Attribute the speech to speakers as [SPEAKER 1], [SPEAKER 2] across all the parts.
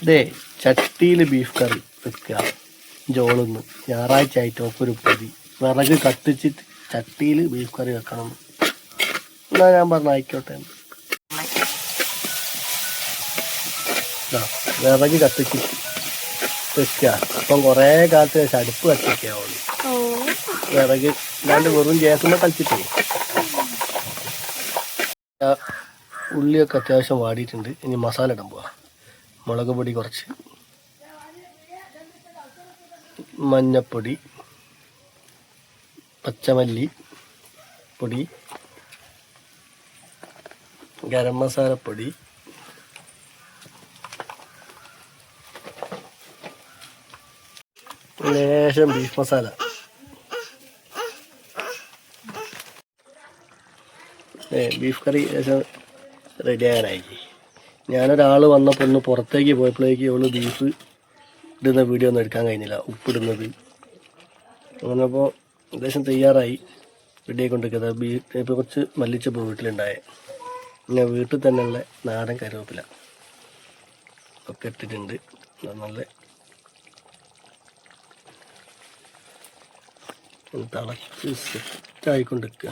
[SPEAKER 1] ഇതേ ചട്ടിയിൽ ബീഫ് കറി വെക്കുക. ജോളൊന്ന് ഞായറാഴ്ച ആയിട്ട് ഒരു പൊതി വിറക് കത്തിച്ചിട്ട് ചട്ടിയിൽ ബീഫ് കറി വെക്കണം. എന്നാ ഞാൻ പറഞ്ഞ ആയിക്കോട്ടെ. വിറക് കത്തിച്ചിട്ട് വെക്കുക. അപ്പം കുറേ കാലത്ത് ശേഷം അടുപ്പ് കത്തിക്കാവുള്ളൂ. വിറക് ഇല്ലാണ്ട് വെറും ഗ്യാസുമ്പോൾ കളിച്ചിട്ടേ. ഉള്ളിയൊക്കെ അത്യാവശ്യം വാടിയിട്ടുണ്ട്. ഇനി മസാല ഇടാൻ പോവാം. മുളക് പൊടി കുറച്ച്, മഞ്ഞപ്പൊടി, പച്ചമല്ലി പൊടി, ഗരം മസാലപ്പൊടി, ലേശം ബീഫ് മസാല. ബീഫ് കറി ലേശം റെഡി ആകാനായി. ഞാനൊരാൾ വന്നപ്പോൾ ഒന്ന് പുറത്തേക്ക് പോയപ്പോഴേക്ക് അവള് ബീഫ് ഇടുന്ന വീഡിയോ ഒന്നും എടുക്കാൻ കഴിഞ്ഞില്ല. ഉപ്പിടുന്നത് അങ്ങനെ. അപ്പോൾ ഏകദേശം തയ്യാറായി, റെഡി ആയിക്കൊണ്ടിരിക്കുന്നത്. ബീഫ് ഇപ്പോൾ കുറച്ച് മല്ലിച്ചപ്പ് വീട്ടിലുണ്ടായേ, പിന്നെ വീട്ടിൽ തന്നെയുള്ള നാടൻ കറിവേപ്പില ഒക്കെ ഇട്ടിട്ടുണ്ട്. നല്ല തിളച്ച് സെറ്റായിക്കൊണ്ടിരിക്കുക.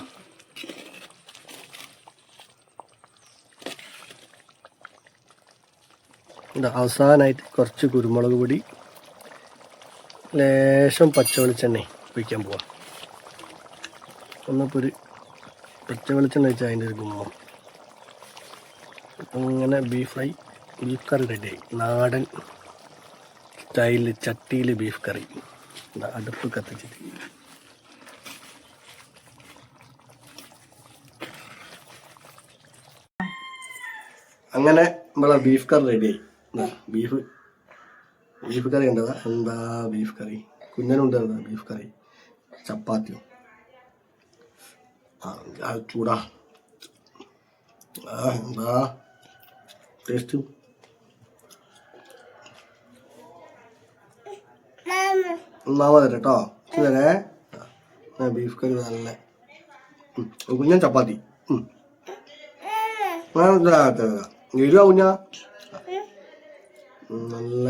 [SPEAKER 1] അവസാനമായിട്ട് കുറച്ച് കുരുമുളക് പൊടി, ലേശം പച്ച വെളിച്ചെണ്ണ ഒഴിക്കാൻ പോവാം. ഒന്നിപ്പോൾ ഒരു പച്ച വെളിച്ചെണ്ണ വെച്ചാൽ അതിൻ്റെ ഒരു ഗുമ്മം. അങ്ങനെ ബീഫ് കറി റെഡിയായി. നാടൻ സ്റ്റൈലിൽ ചട്ടിയിൽ ബീഫ് കറി. അടുപ്പ് കത്തിച്ചിട്ട് അങ്ങനെ നമ്മളെ ബീഫ് കറി റെഡിയായി. ബീഫ് കറി ഉണ്ടതാ. എന്താ ബീഫ് കറി, കുഞ്ഞനുണ്ടായിരുന്ന ബീഫ് കറി, ചപ്പാത്തിയോ ചൂടാ. എന്താ ടേസ്റ്റ്. ഒന്നാമത് കേട്ടോ ഇതേ ബീഫ് കറി നല്ല കുഞ്ഞൻ ചപ്പാത്തി. എഴുതാ കുഞ്ഞ നല്ല